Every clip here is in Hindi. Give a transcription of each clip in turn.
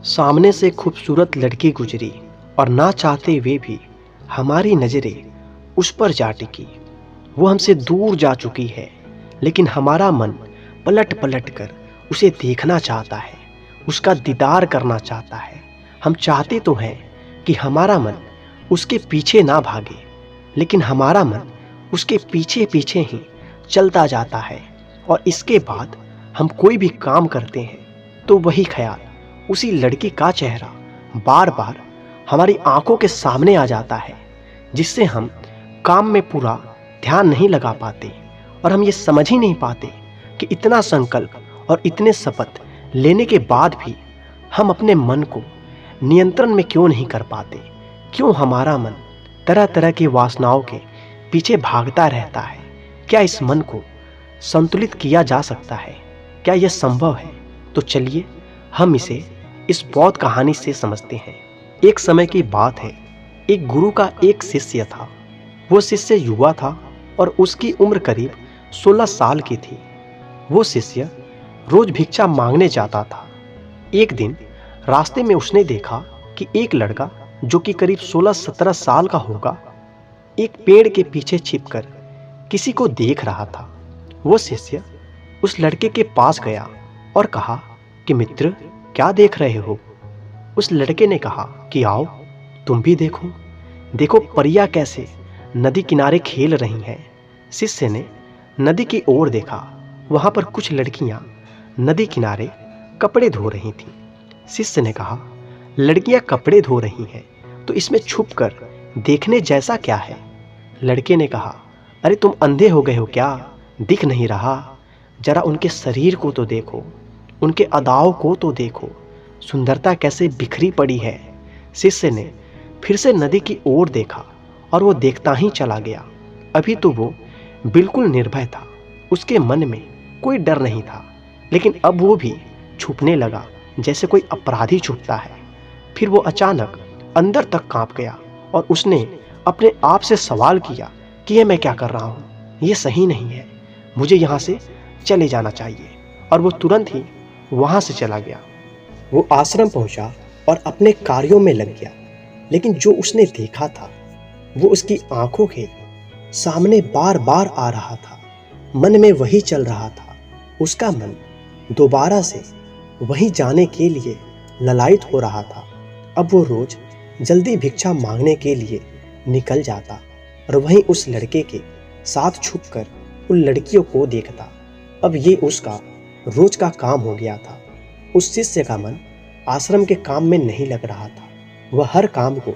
सामने से खूबसूरत लड़की गुजरी और ना चाहते हुए भी हमारी नज़रें उस पर जा टिकी। वो हमसे दूर जा चुकी है, लेकिन हमारा मन पलट पलट कर उसे देखना चाहता है, उसका दीदार करना चाहता है। हम चाहते तो हैं कि हमारा मन उसके पीछे ना भागे, लेकिन हमारा मन उसके पीछे पीछे ही चलता जाता है। और इसके बाद हम कोई भी काम करते हैं तो वही ख्याल, उसी लड़की का चेहरा बार बार हमारी आंखों के सामने आ जाता है, जिससे हम काम में पूरा ध्यान नहीं लगा पाते। और हम ये समझ ही नहीं पाते कि इतना संकल्प और इतने शपथ लेने के बाद भी हम अपने मन को नियंत्रण में क्यों नहीं कर पाते। क्यों हमारा मन तरह तरह की वासनाओं के पीछे भागता रहता है। क्या इस मन को संतुलित किया जा सकता है? क्या यह संभव है? तो चलिए हम इसे इस बौद्ध कहानी से समझते हैं। एक समय की बात है, एक गुरु का एक शिष्य था। वो शिष्य युवा था और उसकी उम्र करीब 16 साल की थी। वो शिष्य रोज भिक्षा मांगने जाता था। एक दिन रास्ते में उसने देखा कि एक लड़का जो कि करीब 16-17 साल का होगा, एक पेड़ के पीछे छिपकर किसी को देख रहा था। वो शिष्य उस लड़के के पास गया और कहा कि मित्र, क्या देख रहे हो? उस लड़के ने कहा कि आओ तुम भी देखो, देखो परियां कैसे नदी किनारे खेल रही हैं। शिष्य ने नदी की ओर देखा। वहां पर कुछ लड़कियां नदी किनारे कपड़े धो रही थीं। शिष्य ने कहा, लड़कियां कपड़े धो रही हैं तो इसमें छुपकर देखने जैसा क्या है? लड़के ने कहा, अरे तुम अंधे हो गए हो क्या? दिख नहीं रहा? जरा उनके शरीर को तो देखो, उनके अदाओं को तो देखो, सुंदरता कैसे बिखरी पड़ी है। शिष्य ने फिर से नदी की ओर देखा और वो देखता ही चला गया। अभी तो वो बिल्कुल निर्भय था, उसके मन में कोई डर नहीं था, लेकिन अब वो भी छुपने लगा जैसे कोई अपराधी छुपता है। फिर वो अचानक अंदर तक कांप गया और उसने अपने आप से सवाल किया कि ये मैं क्या कर रहा हूँ? ये सही नहीं है, मुझे यहाँ से चले जाना चाहिए। और वो तुरंत ही वहाँ से चला गया। वो आश्रम पहुँचा और अपने कार्यों में लग गया, लेकिन जो उसने देखा था वो उसकी आंखों के सामने बार बार आ रहा था। मन में वही चल रहा था। उसका मन दोबारा से वहीं जाने के लिए ललायत हो रहा था। अब वो रोज जल्दी भिक्षा मांगने के लिए निकल जाता और वहीं उस लड़के के साथ छुपकर उन लड़कियों को देखता। अब ये उसका रोज का काम हो गया था। उस शिष्य का मन आश्रम के काम में नहीं लग रहा था। वह हर काम को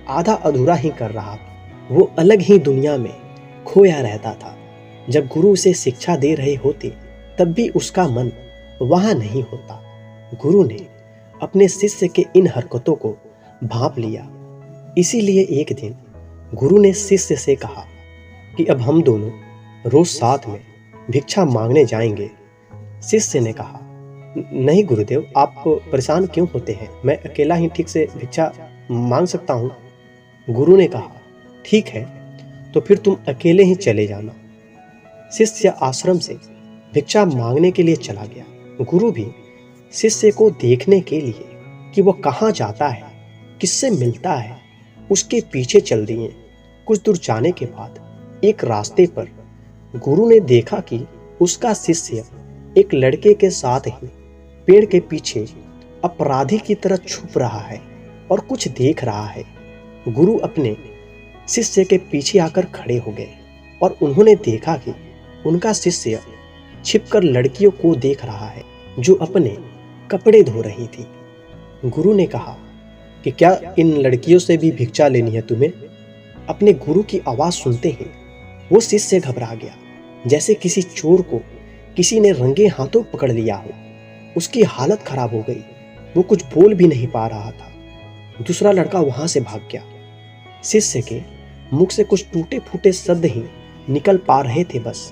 आधा अधूरा ही कर रहा था। वो अलग ही दुनिया में खोया रहता था। जब गुरु उसे शिक्षा दे रहे होते तब भी उसका मन वहां नहीं होता। गुरु ने अपने शिष्य के इन हरकतों को भांप लिया। इसीलिए एक दिन गुरु ने शिष्य से कहा कि अब हम दोनों रोज साथ में भिक्षा मांगने जाएंगे। शिष्य ने कहा, नहीं गुरुदेव, आप परेशान क्यों होते हैं? मैं अकेला ही ठीक से भिक्षा मांग सकता हूँ। गुरु ने कहा, ठीक है, तो फिर तुम अकेले ही चले जाना। शिष्य आश्रम से भिक्षा मांगने के लिए चला गया। गुरु भी शिष्य को देखने के लिए कि वो कहाँ जाता है, किससे मिलता है, उसके पीछे चल दिए। कुछ दूर जाने के बाद एक रास्ते पर गुरु ने देखा कि उसका शिष्य एक लड़के के साथ ही पेड़ के पीछे अपराधी की तरह छुप रहा है और कुछ देख रहा है। गुरु अपने शिष्य के पीछे आकर खड़े हो गए और उन्होंने देखा कि उनका शिष्य छिपकर लड़कियों को देख रहा है जो अपने कपड़े धो रही थी। गुरु ने कहा कि क्या इन लड़कियों से भी भिक्षा लेनी है तुम्हें? अपने गुरु की आवाज सुनते ही वो शिष्य घबरा गया, जैसे किसी चोर को किसी ने रंगे हाथों पकड़ लिया हो। उसकी हालत खराब हो गई। वो कुछ बोल भी नहीं पा रहा था। दूसरा लड़का वहां से भाग गया। शिष्य के मुख से कुछ टूटे फूटे शब्द ही निकल पा रहे थे बस।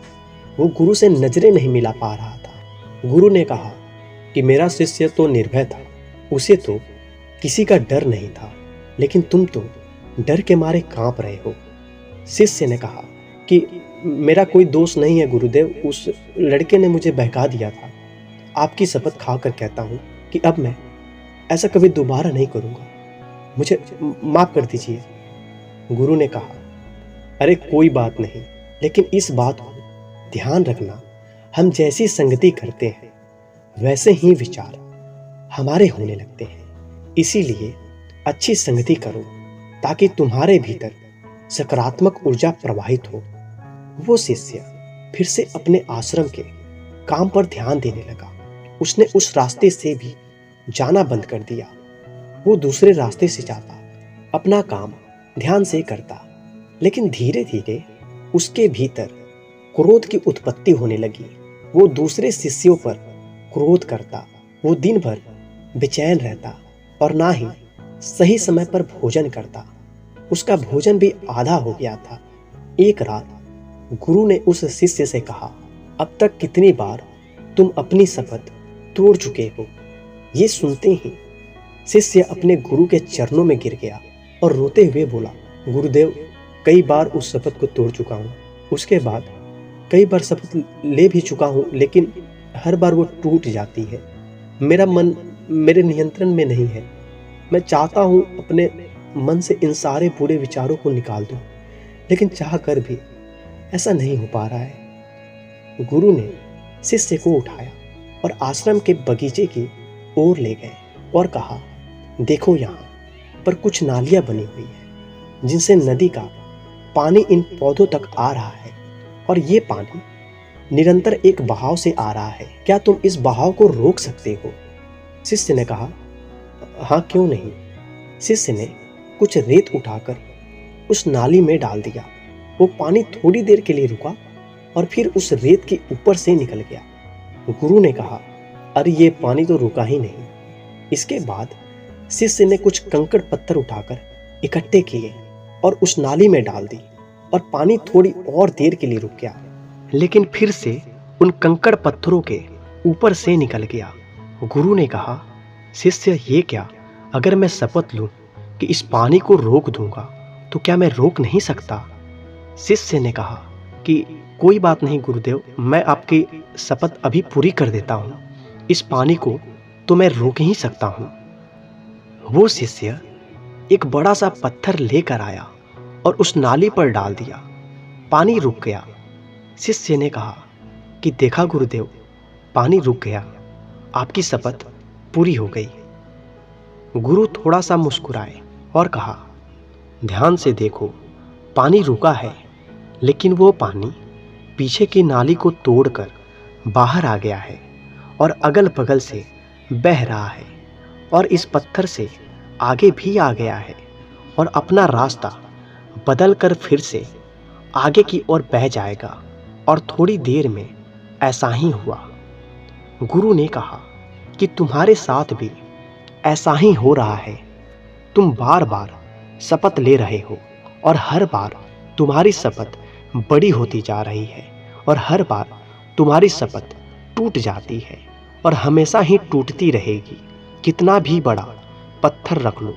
वो गुरु से नजरें नहीं मिला पा रहा था। गुरु ने कहा कि मेरा शिष्य तो निर्भय था, उसे तो किसी का डर नहीं था, लेकिन तुम तो डर के मारे कांप रहे हो। शिष्य ने कहा कि मेरा कोई दोष नहीं है गुरुदेव, उस लड़के ने मुझे बहका दिया था। आपकी शपथ खाकर कहता हूँ कि अब मैं ऐसा कभी दोबारा नहीं करूँगा, मुझे माफ़ कर दीजिए। गुरु ने कहा, अरे कोई बात नहीं, लेकिन इस बात को ध्यान रखना, हम जैसी संगति करते हैं वैसे ही विचार हमारे होने लगते हैं। इसीलिए अच्छी संगति करो ताकि तुम्हारे भीतर सकारात्मक ऊर्जा प्रवाहित हो। वो शिष्य फिर से अपने आश्रम के काम पर ध्यान देने लगा। उसने उस रास्ते से भी जाना बंद कर दिया। वो दूसरे रास्ते से जाता, अपना काम ध्यान से करता, लेकिन धीरे धीरे उसके भीतर क्रोध की उत्पत्ति होने लगी। वो दूसरे शिष्यों पर क्रोध करता, वो दिन भर बेचैन रहता और ना ही सही समय पर भोजन करता। उसका भोजन भी आधा हो गया था। एक रात गुरु ने उस शिष्य से कहा, अब तक कितनी बार तुम अपनी शपथ तोड़ चुके हो। ये सुनते ही शिष्य अपने गुरु के चरणों में गिर गया और रोते हुए बोला, गुरुदेव, कई बार उस शपथ को तोड़ चुका हूँ। उसके बाद कई बार शपथ ले भी चुका हूँ, लेकिन हर बार वो टूट जाती है। मेरा मन मेरे नियंत्रण में नहीं है। मैं चाहता हूँ अपने मन से इन सारे बुरे विचारों को निकाल दूँ, लेकिन चाह कर भी ऐसा नहीं हो पा रहा है। गुरु ने शिष्य को उठाया और आश्रम के बगीचे की ओर ले गए और कहा, देखो यहाँ पर कुछ नालियाँ बनी हुई है जिनसे नदी का पानी इन पौधों तक आ रहा है, और ये पानी निरंतर एक बहाव से आ रहा है। क्या तुम इस बहाव को रोक सकते हो? शिष्य ने कहा, हाँ क्यों नहीं। शिष्य ने कुछ रेत उठाकर उस नाली में डाल दिया। वो पानी थोड़ी देर के लिए रुका और फिर उस रेत के ऊपर से निकल गया। गुरु ने कहा, अरे ये पानी तो रुका ही नहीं। इसके बाद शिष्य ने कुछ कंकड़ पत्थर उठाकर इकट्ठे किए और उस नाली में डाल दी, और पानी थोड़ी और देर के लिए रुक गया, लेकिन फिर से उन कंकड़ पत्थरों के ऊपर से निकल गया। गुरु ने कहा, शिष्य ये क्या? अगर मैं शपथ लूं कि इस पानी को रोक दूंगा तो क्या मैं रोक नहीं सकता? शिष्य ने कहा कि कोई बात नहीं गुरुदेव, मैं आपकी शपथ अभी पूरी कर देता हूँ। इस पानी को तो मैं रोक ही सकता हूँ। वो शिष्य एक बड़ा सा पत्थर लेकर आया और उस नाली पर डाल दिया। पानी रुक गया। शिष्य ने कहा कि देखा गुरुदेव, पानी रुक गया, आपकी शपथ पूरी हो गई। गुरु थोड़ा सा मुस्कुराए और कहा, ध्यान से देखो, पानी रुका है, लेकिन वो पानी पीछे की नाली को तोड़कर बाहर आ गया है और अगल बगल से बह रहा है, और इस पत्थर से आगे भी आ गया है और अपना रास्ता बदल कर फिर से आगे की ओर बह जाएगा। और थोड़ी देर में ऐसा ही हुआ। गुरु ने कहा कि तुम्हारे साथ भी ऐसा ही हो रहा है। तुम बार बार शपथ ले रहे हो और हर बार तुम्हारी शपथ बड़ी होती जा रही है, और हर बार तुम्हारी शपथ टूट जाती है और हमेशा ही टूटती रहेगी। कितना भी बड़ा पत्थर रख लो,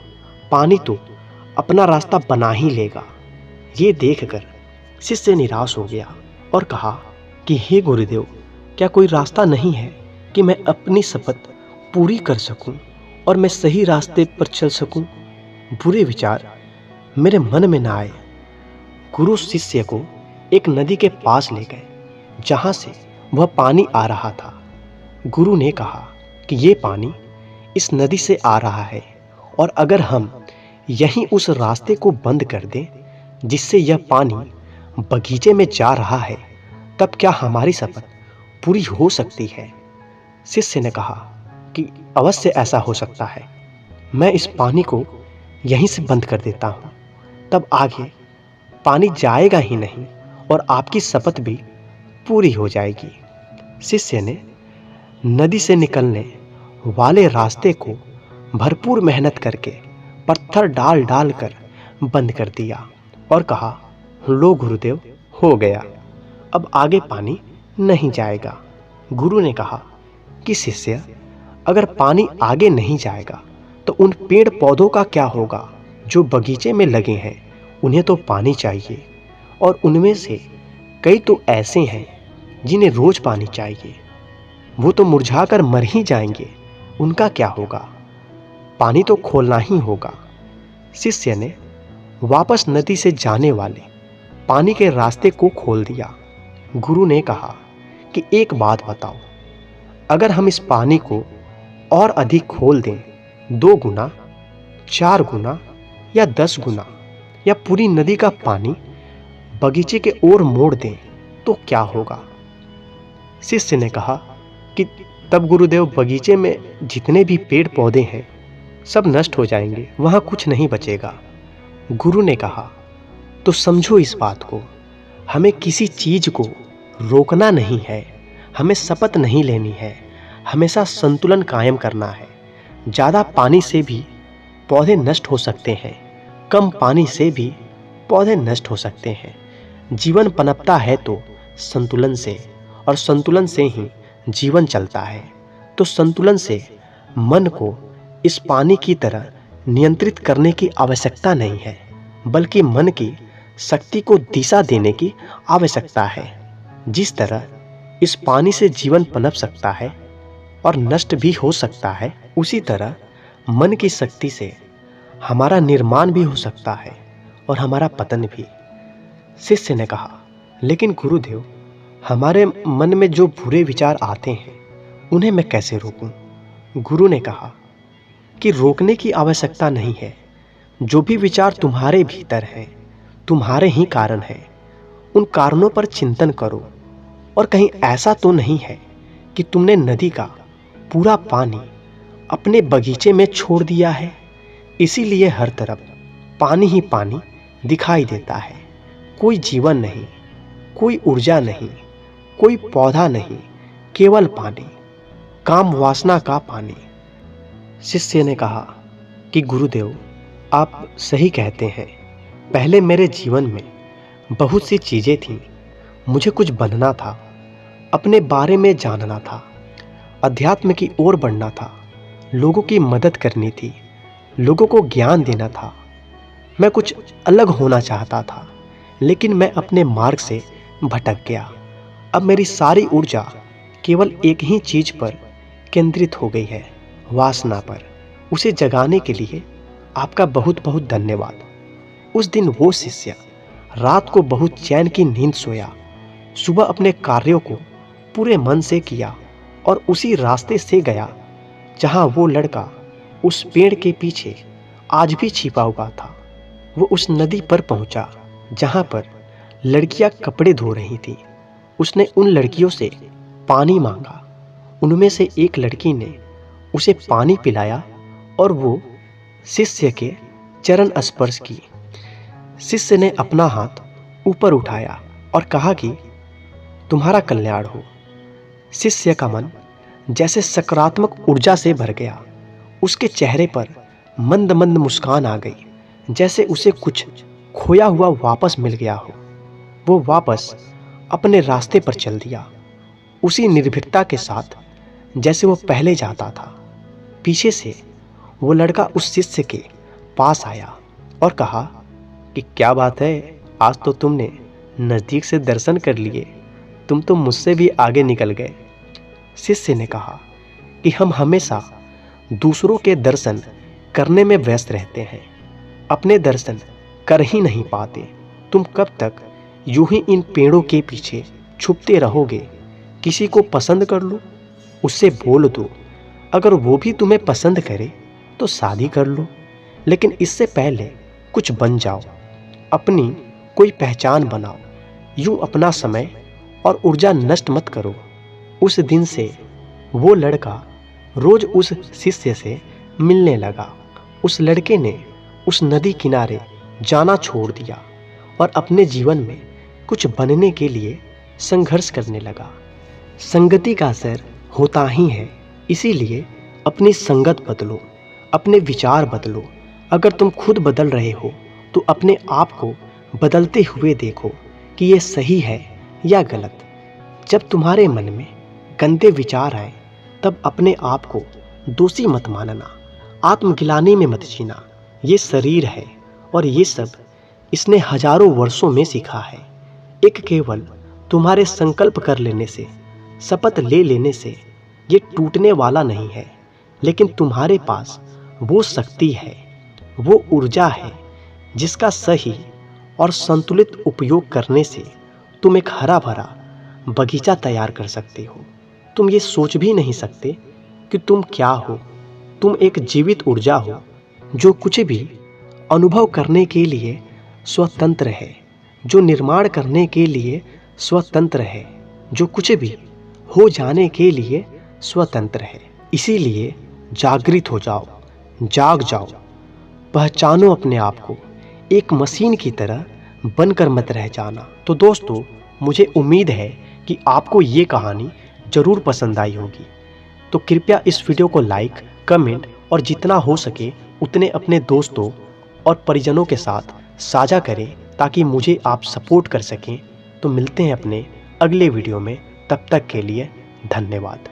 पानी तो अपना रास्ता बना ही लेगा। ये देखकर शिष्य निराश हो गया और कहा कि हे गुरुदेव, क्या कोई रास्ता नहीं है कि मैं अपनी शपथ पूरी कर सकूं और मैं सही रास्ते पर चल सकूं? बुरे विचार मेरे मन में ना आए। गुरु शिष्य को एक नदी के पास ले गए जहां से वह पानी आ रहा था। गुरु ने कहा कि ये पानी इस नदी से आ रहा है, और अगर हम यहीं उस रास्ते को बंद कर दें जिससे यह पानी बगीचे में जा रहा है, तब क्या हमारी शपथ पूरी हो सकती है? शिष्य ने कहा कि अवश्य ऐसा हो सकता है। मैं इस पानी को यहीं से बंद कर देता हूँ, तब आगे पानी जाएगा ही नहीं और आपकी शपथ भी पूरी हो जाएगी। शिष्य ने नदी से निकलने वाले रास्ते को भरपूर मेहनत करके पत्थर डाल डाल कर बंद कर दिया और कहा, लो गुरुदेव, हो गया, अब आगे पानी नहीं जाएगा। गुरु ने कहा कि शिष्य, अगर पानी आगे नहीं जाएगा तो उन पेड़ पौधों का क्या होगा जो बगीचे में लगे हैं? उन्हें तो पानी चाहिए, और उनमें से कई तो ऐसे हैं जिन्हें रोज पानी चाहिए। वो तो मुरझाकर मर ही जाएंगे, उनका क्या होगा? पानी तो खोलना ही होगा। शिष्य ने वापस नदी से जाने वाले पानी के रास्ते को खोल दिया। गुरु ने कहा कि एक बात बताओ, अगर हम इस पानी को और अधिक खोल दें, 2 गुना, 4 गुना या 10 गुना, या पूरी नदी का पानी बगीचे के ओर मोड़ दें, तो क्या होगा? शिष्य ने कहा कि तब गुरुदेव, बगीचे में जितने भी पेड़ पौधे हैं सब नष्ट हो जाएंगे, वहां कुछ नहीं बचेगा। गुरु ने कहा, तो समझो इस बात को, हमें किसी चीज को रोकना नहीं है, हमें शपथ नहीं लेनी है, हमेशा संतुलन कायम करना है। ज़्यादा पानी से भी पौधे नष्ट हो सकते हैं, कम पानी से भी पौधे नष्ट हो सकते हैं। जीवन पनपता है तो संतुलन से, और संतुलन से ही जीवन चलता है। तो संतुलन से मन को इस पानी की तरह नियंत्रित करने की आवश्यकता नहीं है, बल्कि मन की शक्ति को दिशा देने की आवश्यकता है। जिस तरह इस पानी से जीवन पनप सकता है और नष्ट भी हो सकता है, उसी तरह मन की शक्ति से हमारा निर्माण भी हो सकता है और हमारा पतन भी। शिष्य ने कहा, लेकिन गुरुदेव, हमारे मन में जो बुरे विचार आते हैं उन्हें मैं कैसे रोकूं? गुरु ने कहा कि रोकने की आवश्यकता नहीं है। जो भी विचार तुम्हारे भीतर हैं, तुम्हारे ही कारण हैं। उन कारणों पर चिंतन करो। और कहीं ऐसा तो नहीं है कि तुमने नदी का पूरा पानी अपने बगीचे में छोड़ दिया है, इसीलिए हर तरफ पानी ही पानी दिखाई देता है। कोई जीवन नहीं, कोई ऊर्जा नहीं, कोई पौधा नहीं, केवल पानी, काम वासना का पानी। शिष्य ने कहा कि गुरुदेव, आप सही कहते हैं। पहले मेरे जीवन में बहुत सी चीज़ें थीं। मुझे कुछ बनना था, अपने बारे में जानना था, अध्यात्म की ओर बढ़ना था, लोगों की मदद करनी थी, लोगों को ज्ञान देना था। मैं कुछ अलग होना चाहता था, लेकिन मैं अपने मार्ग से भटक गया। अब मेरी सारी ऊर्जा केवल एक ही चीज़ पर केंद्रित हो गई है, वासना पर। उसे जगाने के लिए आपका बहुत बहुत धन्यवाद। उस दिन वो शिष्य रात को बहुत चैन की नींद सोया, सुबह अपने कार्यों को पूरे मन से किया और उसी रास्ते से गया जहां वो लड़का उस पेड़ के पीछे आज भी छिपा हुआ था। वो उस नदी पर पहुंचा जहां पर लड़कियां कपड़े धो रही थी। उसने उन लड़कियों से पानी मांगा। उनमें से एक लड़की ने उसे पानी पिलाया और वो शिष्य के चरण स्पर्श की। शिष्य ने अपना हाथ ऊपर उठाया और कहा कि तुम्हारा कल्याण हो। शिष्य का मन जैसे सकारात्मक ऊर्जा से भर गया। उसके चेहरे पर मंद मंद मुस्कान आ गई, जैसे उसे कुछ खोया हुआ वापस मिल गया हो। वो वापस अपने रास्ते पर चल दिया, उसी निर्भीकता के साथ जैसे वो पहले जाता था। पीछे से वो लड़का उस शिष्य के पास आया और कहा कि क्या बात है, आज तो तुमने नज़दीक से दर्शन कर लिए, तुम तो मुझसे भी आगे निकल गए। शिष्य ने कहा कि हम हमेशा दूसरों के दर्शन करने में व्यस्त रहते हैं, अपने दर्शन कर ही नहीं पाते। तुम कब तक यूं ही इन पेड़ों के पीछे छुपते रहोगे? किसी को पसंद कर लो, उससे बोल दो, अगर वो भी तुम्हें पसंद करे तो शादी कर लो, लेकिन इससे पहले कुछ बन जाओ, अपनी कोई पहचान बनाओ। यूं अपना समय और ऊर्जा नष्ट मत करो। उस दिन से वो लड़का रोज उस शिष्य से मिलने लगा। उस लड़के ने उस नदी किनारे जाना छोड़ दिया और अपने जीवन में कुछ बनने के लिए संघर्ष करने लगा। संगति का असर होता ही है, इसीलिए अपनी संगत बदलो, अपने विचार बदलो। अगर तुम खुद बदल रहे हो तो अपने आप को बदलते हुए देखो कि ये सही है या गलत। जब तुम्हारे मन में गंदे विचार आए तब अपने आप को दोषी मत मानना, आत्मगिलानी में मत जीना। ये शरीर है और ये सब इसने हजारों वर्षों में सीखा है। एक केवल तुम्हारे संकल्प कर लेने से, शपथ ले लेने से ये टूटने वाला नहीं है, लेकिन तुम्हारे पास वो शक्ति है, वो ऊर्जा है जिसका सही और संतुलित उपयोग करने से तुम एक हरा भरा बगीचा तैयार कर सकते हो। तुम ये सोच भी नहीं सकते कि तुम क्या हो। तुम एक जीवित ऊर्जा हो जो कुछ भी अनुभव करने के लिए स्वतंत्र है, जो निर्माण करने के लिए स्वतंत्र है, जो कुछ भी हो जाने के लिए स्वतंत्र है। इसीलिए जागृत हो जाओ, जाग जाओ, पहचानो अपने आप को। एक मशीन की तरह बनकर मत रह जाना। तो दोस्तों, मुझे उम्मीद है कि आपको ये कहानी ज़रूर पसंद आई होगी। तो कृपया इस वीडियो को लाइक, कमेंट और जितना हो सके उतने अपने दोस्तों और परिजनों के साथ साझा करें ताकि मुझे आप सपोर्ट कर सकें। तो मिलते हैं अपने अगले वीडियो में, तब तक के लिए धन्यवाद।